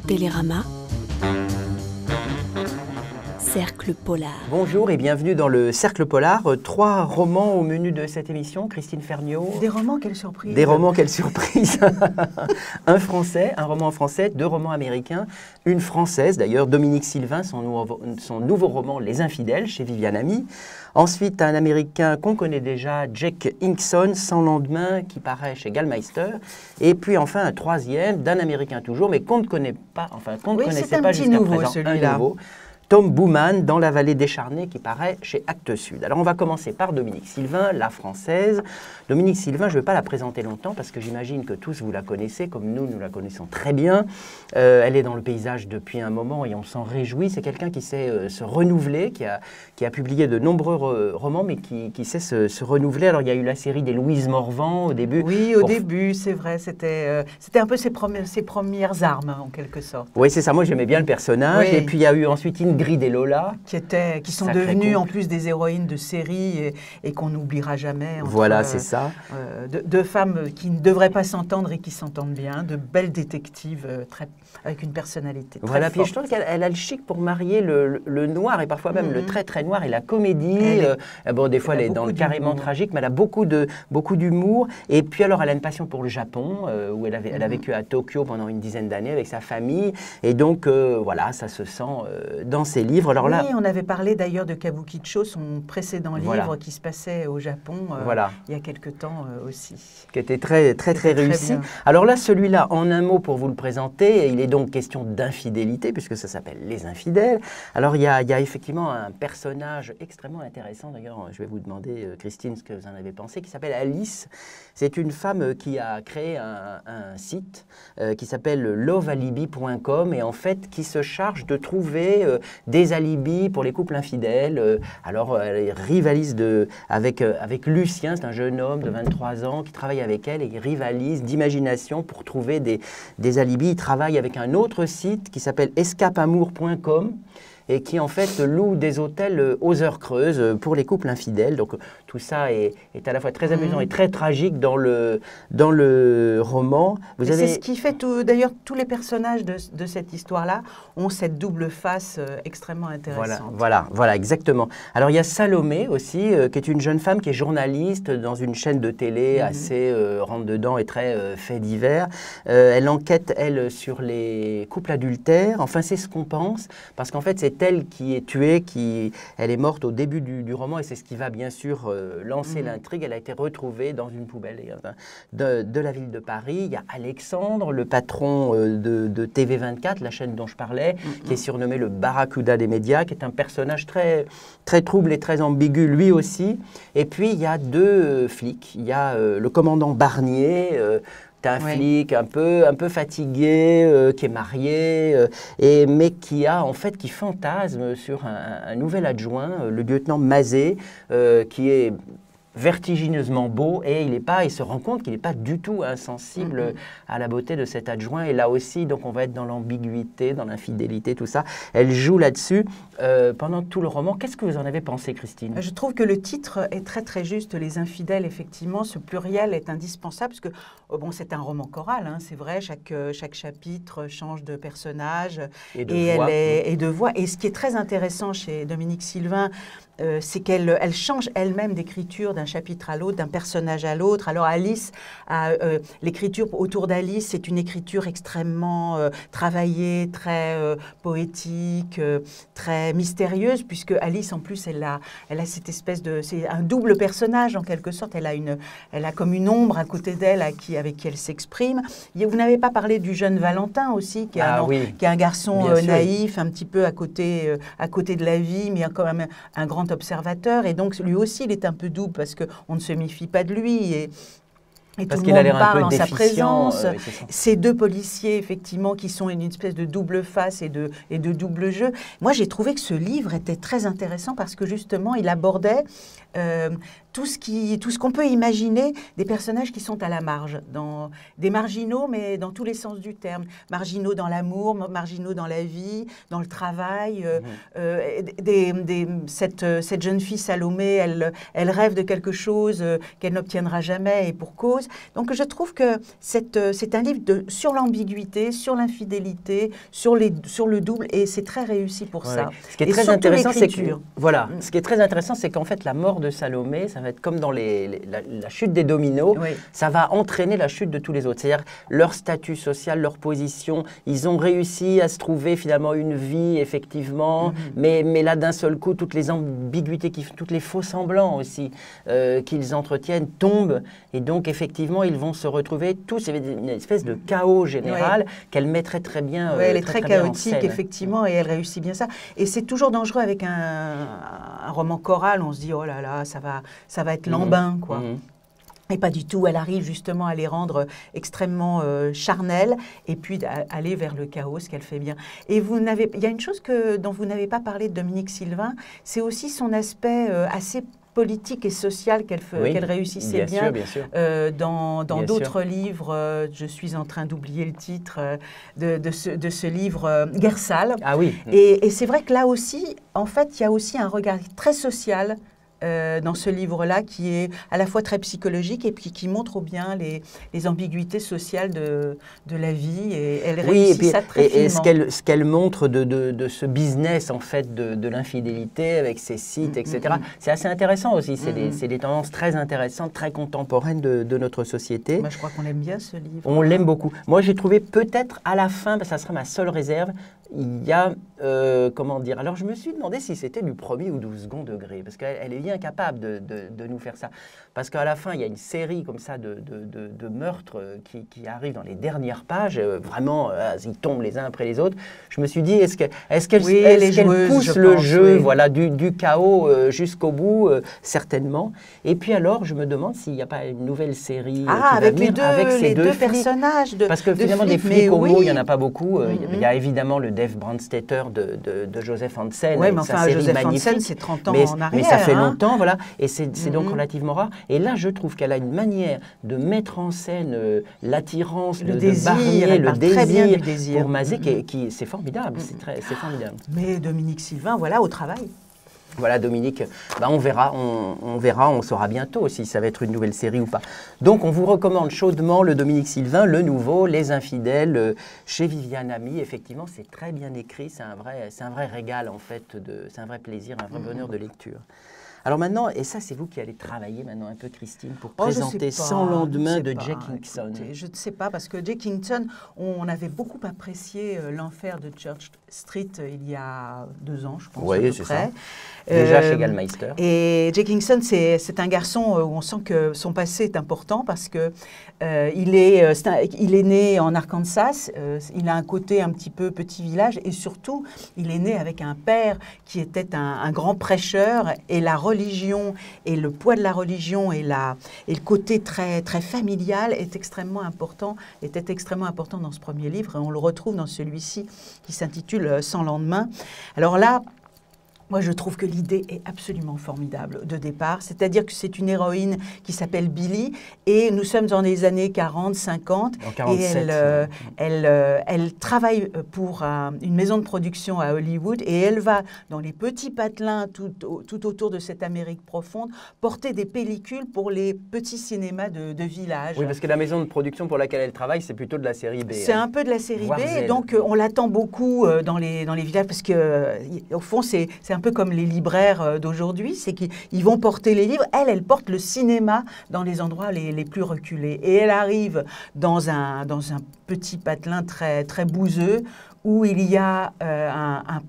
Télérama, Cercle Polar. Bonjour et bienvenue dans le Cercle Polar. 3 romans au menu de cette émission. Christine Ferniaud. Des romans, quelle surprise! Des romans, quelle surprise! Un français, un roman en français, 2 romans américains, une française d'ailleurs, Dominique Sylvain, son nouveau roman Les Infidèles chez Viviane Ami. Ensuite, un américain qu'on connaît déjà, Jake Hinkson, Sans lendemain, qui paraît chez Gallmeister. Et puis enfin un troisième, d'un américain toujours, mais qu'on ne connaît pas, enfin qu'on ne connaissait pas jusqu'à présent. Celui-là. Tom Booman, Dans la vallée décharnée, qui paraît chez Actes Sud. Alors on va commencer par Dominique Sylvain, la française. Dominique Sylvain, je ne vais pas la présenter longtemps parce que j'imagine que tous vous la connaissez, comme nous la connaissons très bien. Elle est dans le paysage depuis un moment et on s'en réjouit. C'est quelqu'un qui sait se renouveler, qui a publié de nombreux romans, mais qui sait se renouveler. Alors il y a eu la série des Louise Morvan au début. Oui, au début, c'est vrai. C'était un peu ses premières armes, en quelque sorte. Oui, c'est ça. Moi, j'aimais bien le personnage. Oui. Et puis il y a eu ensuite Ingrid et Lola. Qui sont devenues en plus des héroïnes de série et qu'on n'oubliera jamais. Voilà, c'est ça. 2 femmes qui ne devraient pas s'entendre et qui s'entendent bien, de belles détectives avec une personnalité très voilà, forte. Puis je trouve qu'elle a le chic pour marier le noir et parfois même le très très noir et la comédie. Bon, des fois elle est dans le carrément tragique, mais elle a beaucoup d'humour. Et puis alors elle a une passion pour le Japon, où elle a vécu à Tokyo pendant une dizaine d'années avec sa famille. Et donc voilà, ça se sent dans ses livres. Alors là, oui, on avait parlé d'ailleurs de Kabukicho, son précédent livre qui se passait au Japon il y a quelque temps aussi. Qui était très réussi. Alors là, celui-là, en un mot pour vous le présenter, il est donc question d'infidélité, puisque ça s'appelle Les Infidèles. Alors il y a effectivement un personnage extrêmement intéressant, d'ailleurs je vais vous demander, Christine, ce que vous en avez pensé, qui s'appelle Alice. C'est une femme qui a créé un site qui s'appelle lovealibi.com et en fait qui se charge de trouver des alibis pour les couples infidèles. Alors elle rivalise avec Lucien, c'est un jeune homme de 23 ans qui travaille avec elle et qui rivalise d'imagination pour trouver des alibis. Il travaille avec un autre site qui s'appelle escapeamour.com et qui en fait loue des hôtels aux heures creuses pour les couples infidèles. Donc tout ça est à la fois très amusant et très tragique dans le roman. C'est ce qui fait d'ailleurs tous les personnages de cette histoire-là ont cette double face extrêmement intéressante. Voilà, exactement. Alors il y a Salomé aussi, qui est une jeune femme qui est journaliste dans une chaîne de télé assez rentre-dedans et très fait divers. Elle enquête, elle, sur les couples adultères. Enfin, c'est ce qu'on pense, parce qu'en fait, c'est elle qui est tuée, elle est morte au début du roman, et c'est ce qui va bien sûr lancer l'intrigue. Elle a été retrouvée dans une poubelle de la ville de Paris. Il y a Alexandre, le patron de TV24, la chaîne dont je parlais, qui est surnommé le Barracuda des médias, qui est un personnage très, très trouble et très ambigu, lui aussi. Et puis, il y a 2 flics. Il y a le commandant Barnier, un flic un peu fatigué, qui est marié, mais qui fantasme sur un nouvel adjoint, le lieutenant Mazet, qui est vertigineusement beau, et il se rend compte qu'il n'est pas du tout insensible à la beauté de cet adjoint. Et là aussi, donc on va être dans l'ambiguïté, dans l'infidélité, tout ça. Elle joue là-dessus pendant tout le roman. Qu'est-ce que vous en avez pensé, Christine? Je trouve que le titre est très très juste. Les infidèles, effectivement, ce pluriel est indispensable, parce que c'est un roman choral, hein, c'est vrai, chaque chapitre change de personnage et de voix. Et ce qui est très intéressant chez Dominique Sylvain, c'est qu'elle change elle-même d'écriture d'un chapitre à l'autre, d'un personnage à l'autre. Alors Alice, l'écriture autour d'Alice, c'est une écriture extrêmement travaillée, très poétique, très mystérieuse, puisque Alice, en plus, elle a cette espèce c'est un double personnage en quelque sorte. Elle a comme une ombre à côté d'elle avec qui elle s'exprime. Vous n'avez pas parlé du jeune Valentin aussi, qui est un garçon naïf, un petit peu à côté de la vie, mais quand même un grand observateur, et donc lui aussi il est un peu double parce qu'on ne se méfie pas de lui et tout le monde parle en sa présence. Ces 2 policiers, effectivement, qui sont une espèce de double face et de double jeu. Moi, j'ai trouvé que ce livre était très intéressant parce que, justement, il abordait tout ce qu'on peut imaginer des personnages qui sont à la marge, des marginaux, mais dans tous les sens du terme. Marginaux dans l'amour, marginaux dans la vie, dans le travail. Cette jeune fille Salomé, elle rêve de quelque chose qu'elle n'obtiendra jamais, et pour cause. choses. Donc je trouve que c'est un livre sur l'ambiguïté, sur l'infidélité, sur le double, et c'est très réussi pour ça. Ce qui est très intéressant, c'est que ce qui est très intéressant, c'est qu'en fait la mort de Salomé, ça va être comme dans la chute des dominos, ça va entraîner la chute de tous les autres. C'est-à-dire leur statut social, leur position, ils ont réussi à se trouver finalement une vie effectivement, mais là d'un seul coup toutes les ambiguïtés, toutes les faux semblants aussi qu'ils entretiennent tombent, et donc effectivement ils vont se retrouver tous, une espèce de chaos général qu'elle mettrait très bien. Elle est très chaotique effectivement, et elle réussit bien ça. Et c'est toujours dangereux avec un roman choral, on se dit oh là là, ça va être lambin quoi. Et pas du tout, elle arrive justement à les rendre extrêmement charnels et puis aller vers le chaos, ce qu'elle fait bien. Et il y a une chose dont vous n'avez pas parlé de Dominique Sylvain, c'est aussi son aspect assez politique et social qu'elle réussissait bien sûr. Dans d'autres livres. Je suis en train d'oublier le titre de ce livre, Guerre sale. Ah oui. Et c'est vrai que là aussi, en fait, il y a aussi un regard très social dans ce livre-là, qui est à la fois très psychologique et puis qui montre bien les ambiguïtés sociales de la vie, et elle réussit ça très finement. Et ce qu'elle montre de ce business en fait de l'infidélité avec ses sites, etc. C'est assez intéressant aussi, c'est des tendances très intéressantes, très contemporaines de notre société. Je crois qu'on aime bien ce livre. On l'aime beaucoup. Moi j'ai trouvé peut-être à la fin, ça sera ma seule réserve, il y a, comment dire, alors je me suis demandé si c'était du premier ou du second degré, parce qu'elle est bien capable de nous faire ça. Parce qu'à la fin, il y a une série comme ça de meurtres qui arrivent dans les dernières pages, vraiment, ils tombent les uns après les autres. Je me suis dit, est-ce qu'elle pousse le jeu voilà, du chaos jusqu'au bout, certainement. Et puis alors, je me demande s'il n'y a pas une nouvelle série avec ces deux personnages. Parce que finalement, des flics homo, il n'y en a pas beaucoup. Il y a évidemment le Dave Brandstetter de Joseph Hansen. Oui, mais enfin, Joseph Hansen, c'est 30 ans en arrière. Mais ça fait longtemps, voilà. Et c'est donc relativement rare. Et là, je trouve qu'elle a une manière de mettre en scène l'attirance, le désir, le désir pour Mazet, qui c'est formidable. C'est formidable. Mais Dominique Sylvain, voilà, au travail. Voilà, Dominique, on verra, on saura bientôt si ça va être une nouvelle série ou pas. Donc, on vous recommande chaudement le Dominique Sylvain, le nouveau, Les Infidèles, chez Viviane Ami. Effectivement, c'est très bien écrit, c'est un vrai régal, en fait, c'est un vrai plaisir, un vrai bonheur de lecture. Alors maintenant, et ça c'est vous qui allez travailler maintenant un peu, Christine, pour présenter Sans lendemain de Jay Kingston. Écoutez, je ne sais pas, parce que Jay Kingston, on avait beaucoup apprécié L'Enfer de Church Street il y a 2 ans, je pense, à peu près. Déjà chez Gallmeister. Et Jay Kingston, c'est un garçon où on sent que son passé est important, parce que il est né en Arkansas, il a un côté un petit peu petit village, et surtout, il est né avec un père qui était un grand prêcheur, et la religion et le poids de la religion et le côté très, très familial était extrêmement important dans ce premier livre, et on le retrouve dans celui-ci qui s'intitule Sans lendemain. Alors là, moi, je trouve que l'idée est absolument formidable de départ. C'est-à-dire que c'est une héroïne qui s'appelle Billy, et nous sommes dans les années 40, 50. En 47. Et elle travaille pour une maison de production à Hollywood, et elle va dans les petits patelins tout autour de cette Amérique profonde porter des pellicules pour les petits cinémas de village. Oui, parce que la maison de production pour laquelle elle travaille, c'est plutôt de la série B. C'est un peu de la série B, et donc on l'attend beaucoup dans les villages, parce qu'au fond, c'est un peu comme les libraires d'aujourd'hui, c'est qu'ils vont porter les livres. Elle porte le cinéma dans les endroits les plus reculés. Et elle arrive dans un petit patelin très, très bouseux, où il y a un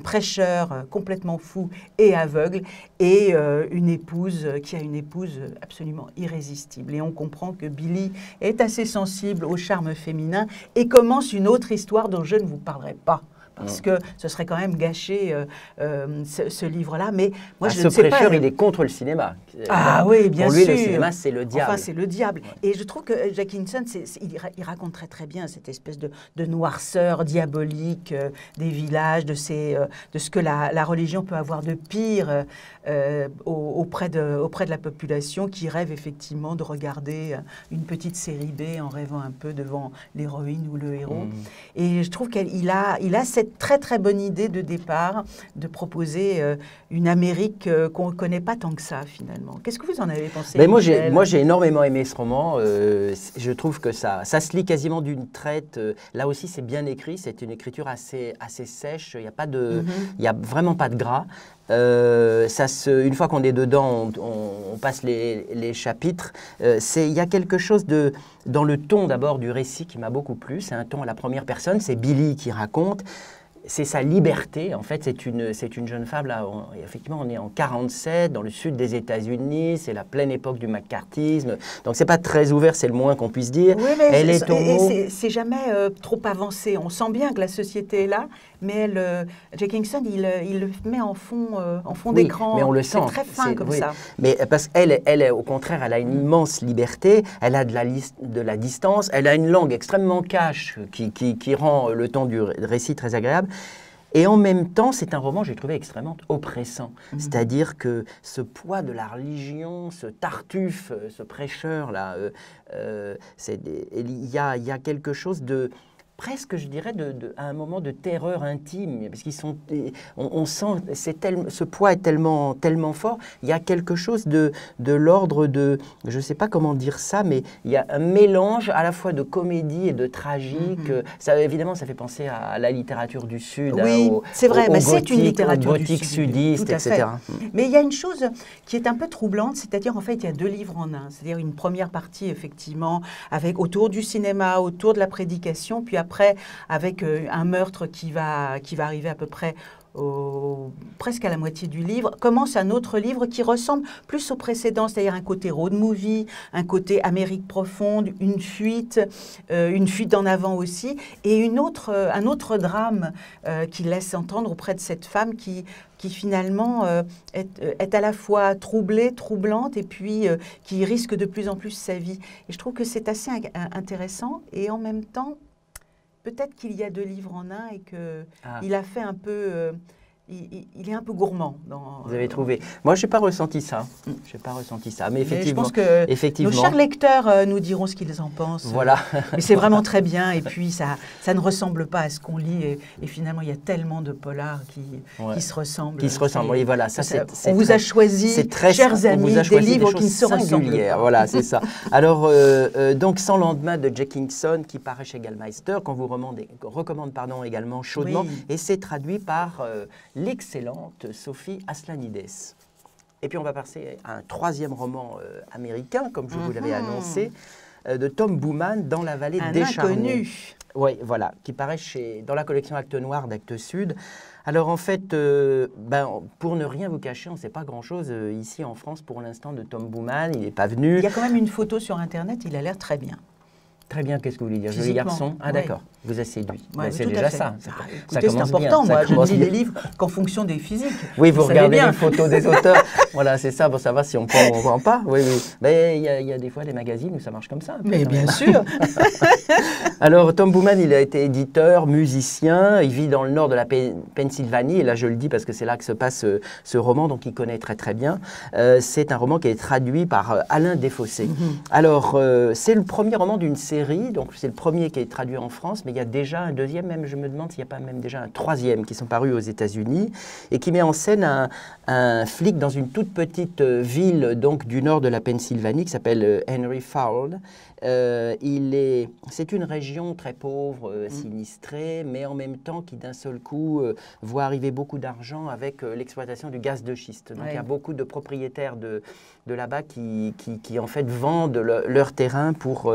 prêcheur complètement fou et aveugle, et une épouse qui a une épouse absolument irrésistible. Et on comprend que Billy est assez sensible au charme féminin, et commence une autre histoire dont je ne vous parlerai pas, parce que ce serait quand même gâcher ce livre-là. Mais moi, je ne sais pas. Ce prêcheur, il est contre le cinéma. Ah oui, bien sûr. Pour lui, le cinéma, c'est le diable. Enfin, c'est le diable. Ouais. Et je trouve que Jay Kingston, il raconte très, très bien cette espèce de noirceur diabolique des villages, de ce que la religion peut avoir de pire auprès de la population, qui rêve effectivement de regarder une petite série B en rêvant un peu devant l'héroïne ou le héros. Et je trouve qu'il a cette cette très très bonne idée de départ de proposer une Amérique qu'on ne connaît pas tant que ça finalement. Qu'est-ce que vous en avez pensé? Ben moi j'ai énormément aimé ce roman. Je trouve que ça se lit quasiment d'une traite. Là aussi c'est bien écrit, c'est une écriture assez sèche. Il n'y a vraiment pas de gras. Une fois qu'on est dedans, on passe les chapitres. Il y a quelque chose dans le ton d'abord du récit qui m'a beaucoup plu. C'est un ton à la première personne, c'est Billy qui raconte. C'est sa liberté, en fait, c'est une jeune femme, là, effectivement, on est en 47, dans le sud des États-Unis, c'est la pleine époque du McCarthyisme, donc c'est pas très ouvert, c'est le moins qu'on puisse dire. Oui, mais c'est jamais trop avancé, on sent bien que la société est là, mais Jack Kingston, il le met en fond d'écran, mais on le sent. C'est très fin comme ça. Mais parce qu'elle, au contraire, elle a une immense liberté, elle a de la distance, elle a une langue extrêmement cash qui rend le ton du récit très agréable. Et en même temps, c'est un roman, j'ai trouvé, extrêmement oppressant. C'est-à-dire que ce poids de la religion, ce Tartuffe, ce prêcheur-là, il y a quelque chose de... presque, je dirais, à un moment de terreur intime, parce on sent, ce poids est tellement fort, il y a quelque chose de l'ordre de, je ne sais pas comment dire ça, mais il y a un mélange à la fois de comédie et de tragique. Évidemment, ça fait penser à la littérature du Sud, oui, c'est vrai, mais c'est une littérature du Sud, sudiste, etc. Mais il y a une chose qui est un peu troublante, c'est-à-dire, en fait, il y a deux livres en un, c'est-à-dire une première partie, effectivement, autour du cinéma, autour de la prédication, puis après, avec un meurtre qui va arriver à peu près presque à la moitié du livre, commence un autre livre qui ressemble plus au précédent, c'est-à-dire un côté road movie, un côté Amérique profonde, une fuite en avant aussi, et un autre drame qui laisse entendre auprès de cette femme qui finalement est à la fois troublée, troublante, et puis qui risque de plus en plus sa vie. Et je trouve que c'est assez intéressant, et en même temps, peut-être qu'il y a deux livres en un et qu'il a fait un peu... il est un peu gourmand. Vous avez trouvé. Moi, je n'ai pas ressenti ça. Mais effectivement, je pense que nos chers lecteurs nous diront ce qu'ils en pensent. Voilà. Mais c'est vraiment très bien. Et puis, ça ne ressemble pas à ce qu'on lit. Et finalement, il y a tellement de polars qui se ressemblent. Oui, voilà. On vous a choisi, chers amis, des livres qui ne se ressemblent pas. Voilà, c'est ça. Alors, donc, Sans lendemain de Jack Kingston, qui paraît chez Gallmeister, qu'on vous recommande également chaudement. Oui. Et c'est traduit par... l'excellente Sophie Aslanides. Et puis on va passer à un troisième roman américain, comme je vous l'avais annoncé, de Tom Booman, Dans la vallée des Charbons. Oui, voilà, qui paraît dans la collection Actes Noirs d'Actes Sud. Alors en fait, pour ne rien vous cacher, on ne sait pas grand-chose ici en France pour l'instant de Tom Booman, il n'est pas venu. Il y a quand même une photo sur Internet, il a l'air très bien. Très bien, qu'est-ce que vous voulez dire? Joli garçon? Ah d'accord, vous a séduit. C'est déjà ça. Écoutez, c'est important, moi je ne lis les livres qu'en fonction des physiques. Oui, vous regardez les photos des auteurs. Voilà, c'est ça, pour savoir si on prend ou on ne prend pas. Oui. Mais il y a des fois des magazines où ça marche comme ça. Mais bien sûr. Alors, Tom Booman, il a été éditeur, musicien, il vit dans le nord de la Pennsylvanie, et là je le dis parce que c'est là que se passe ce roman, donc il connaît très très bien. C'est un roman qui est traduit par Alain Desfossés. Alors, c'est le premier roman d'une série, donc c'est le premier qui est traduit en France, mais il y a déjà un deuxième, même je me demande s'il n'y a pas même déjà un troisième qui sont parus aux États-Unis, et qui met en scène un flic dans une toute petite ville donc, du nord de la Pennsylvanie qui s'appelle Henry Fowle. C'est une région très pauvre, sinistrée, mais en même temps qui d'un seul coup voit arriver beaucoup d'argent avec l'exploitation du gaz de schiste. Donc il y a beaucoup de propriétaires de là-bas qui en fait vendent leur terrain pour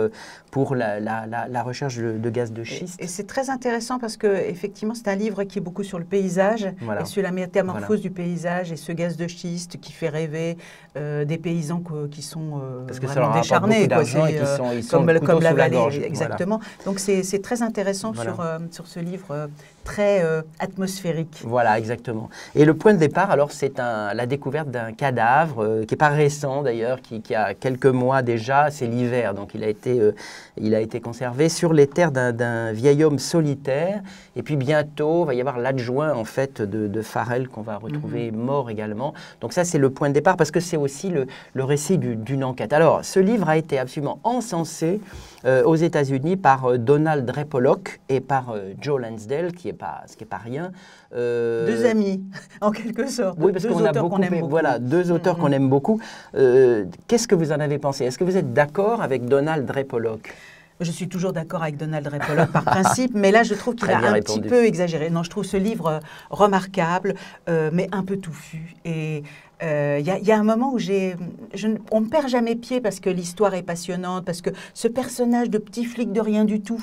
la recherche de gaz de schiste. Et c'est très intéressant parce qu'effectivement c'est un livre qui est beaucoup sur le paysage, et sur la métamorphose du paysage et ce gaz de schiste qui fait rêver des paysans qui sont vraiment décharnés. Comme la vallée, exactement. Voilà. Donc c'est très intéressant sur ce livre très atmosphérique. Voilà, exactement. Et le point de départ, alors, c'est la découverte d'un cadavre qui n'est pas récent d'ailleurs, qui a quelques mois déjà, c'est l'hiver, donc il a été conservé sur les terres d'un vieil homme solitaire. Et puis bientôt, il va y avoir l'adjoint en fait de Farrell qu'on va retrouver mort également. Donc ça, c'est le point de départ parce que c'est aussi le récit d'une enquête. Alors, ce livre a été absolument encensé lancé aux États-Unis par Donald Ray Pollock et par Joe Lansdale, ce qui n'est pas rien. Deux amis, en quelque sorte. Oui, parce qu'on a beaucoup, voilà, deux auteurs qu'on aime beaucoup. Qu'est-ce que vous en avez pensé? Est-ce que vous êtes d'accord avec Donald Ray Pollock? Je suis toujours d'accord avec Donald Ray Pollock par principe, mais là je trouve qu'il a un petit peu exagéré. Non, je trouve ce livre remarquable, mais un peu touffu. Et il y a un moment où on ne perd jamais pied parce que l'histoire est passionnante, parce que ce personnage de petit flic de rien du tout,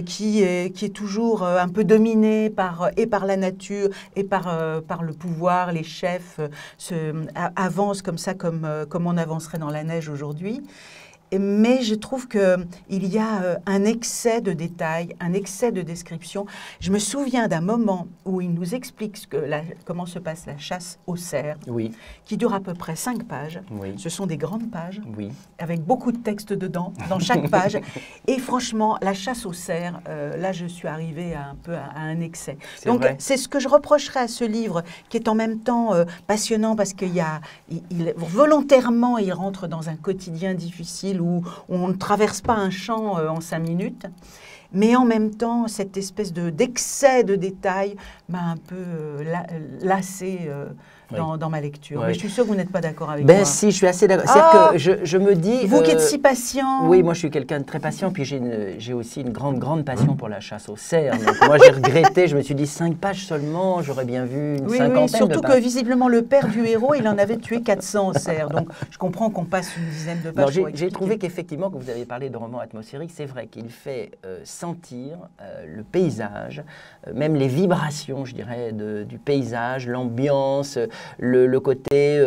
qui est toujours un peu dominé par la nature et par le pouvoir, les chefs, avance comme ça, comme on avancerait dans la neige aujourd'hui. Mais je trouve qu'il y a un excès de détails, un excès de description. Je me souviens d'un moment où il nous explique comment se passe la chasse aux cerfs, oui, qui dure à peu près 5 pages. Oui. Ce sont des grandes pages, oui, avec beaucoup de texte dedans, dans chaque page. Et franchement, la chasse aux cerfs, là, je suis arrivée un peu à un excès. Donc, c'est ce que je reprocherais à ce livre, qui est en même temps passionnant, parce qu'il volontairement, il rentre dans un quotidien difficile, où on ne traverse pas un champ en 5 minutes. Mais en même temps, cette espèce d'excès de détails m'a un peu lassée dans ma lecture. Oui. Mais je suis sûre que vous n'êtes pas d'accord avec moi. Si, je suis assez d'accord. C'est-à-dire que je me dis... Vous qui êtes si patient. Oui, moi je suis quelqu'un de très patient, puis j'ai aussi une grande passion pour la chasse aux cerfs. Donc moi j'ai regretté, je me suis dit 5 pages seulement, j'aurais bien vu une cinquantaine de pages. Surtout que visiblement le père du héros, il en avait tué 400 cerfs. Donc je comprends qu'on passe une dizaine de pages. J'ai trouvé qu'effectivement, quand vous avez parlé de roman atmosphérique, c'est vrai qu'il fait sentir le paysage, même les vibrations, je dirais, du paysage, l'ambiance, le côté,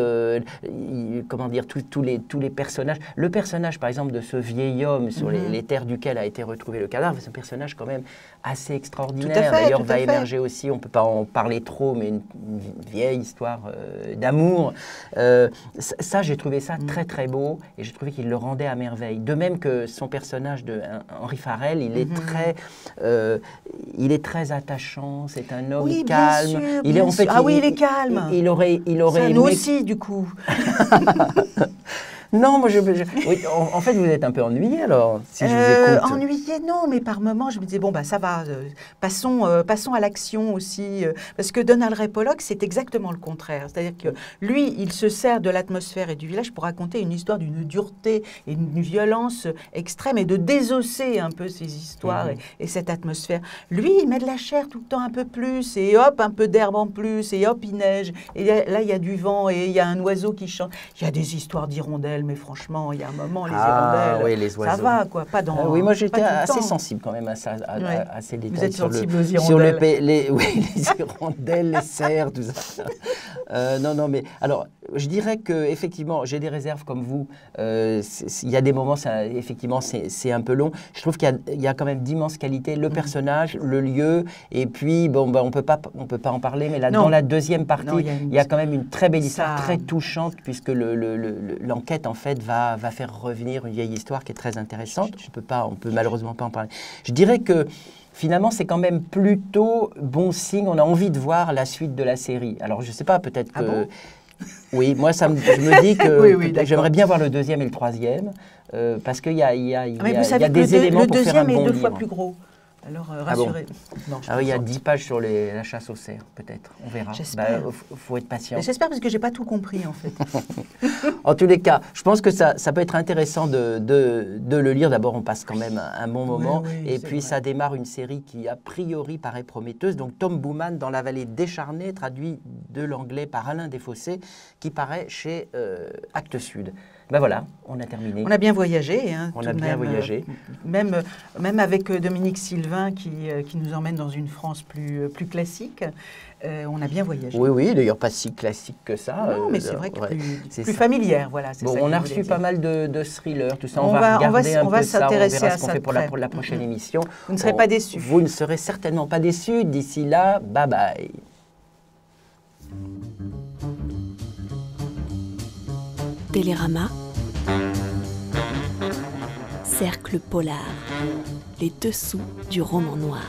comment dire, tous les personnages. Le personnage, par exemple, de ce vieil homme sur les terres duquel a été retrouvé le cadavre, c'est un personnage quand même assez extraordinaire. D'ailleurs, va émerger aussi, on ne peut pas en parler trop, mais une vieille histoire d'amour. Ça, j'ai trouvé ça très, très beau, et j'ai trouvé qu'il le rendait à merveille. De même que son personnage de Henri Farrell, il est très attachant, c'est un homme calme. Sûr, il est calme. Il aurait ça, aimé... nous aussi, du coup. Non, moi oui, en fait, vous êtes un peu ennuyé alors, si je vous écoute. Ennuyé, non, mais par moments, je me disais, bon, ça va, passons à l'action aussi. Parce que Donald Ray Pollock, c'est exactement le contraire. C'est-à-dire que lui, il se sert de l'atmosphère et du village pour raconter une histoire d'une dureté et d'une violence extrême et de désosser un peu ces histoires et cette atmosphère. Lui, il met de la chair tout le temps un peu plus, et hop, un peu d'herbe en plus, et hop, il neige. Et là, il y a du vent, et il y a un oiseau qui chante. Il y a des histoires d'hirondelles, mais franchement, il y a un moment, les hirondelles, oui, les oiseaux. Ça va, quoi, pas dans... oui, moi j'étais assez sensible quand même à ça, à ces détails. Vous êtes sensible aux hirondelles. Les hirondelles, les cerfs, tout ça. Non, mais alors, je dirais qu'effectivement, j'ai des réserves comme vous. Il y a des moments, effectivement, c'est un peu long. Je trouve qu'il y a quand même d'immenses qualités. Le personnage, le lieu, et puis, bon, on peut pas en parler, mais là, dans la deuxième partie, il y a quand même une très belle histoire, très touchante, puisque l'enquête, en fait, va faire revenir une vieille histoire qui est très intéressante. On peut malheureusement pas en parler. Je dirais que finalement, c'est quand même plutôt bon signe. On a envie de voir la suite de la série. Alors, je sais pas, peut-être que... bon oui, moi, je me dis que j'aimerais bien voir le 2e et le 3e, parce qu'il y a des éléments pour faire un bon livre. Le 2e est 2 fois plus gros. Alors, rassurez. Il y a 10 pages sur la chasse aux cerfs, peut-être. On verra. J'espère. Faut être patient. J'espère, parce que j'ai pas tout compris, en fait. En tous les cas, je pense que ça peut être intéressant de le lire. D'abord, on passe quand même un bon moment. Et puis, ça démarre une série qui, a priori, paraît prometteuse. Donc, Tom Booman, dans la vallée décharnée, traduit de l'anglais par Alain Desfossés, qui paraît chez Actes Sud. Ben voilà, on a terminé. On a bien voyagé. On a bien voyagé. Même avec Dominique Sylvain qui nous emmène dans une France plus classique. On a bien voyagé. Oui, d'ailleurs pas si classique que ça. Non, mais c'est vrai que plus familière. Voilà, bon, on a reçu pas mal de thrillers, tout ça. On va s'intéresser à ça. On verra ce qu'on fait pour la prochaine émission. Vous ne serez pas déçus. Vous ne serez certainement pas déçus. D'ici là, bye bye. Télérama, Cercle Polar, les dessous du roman noir.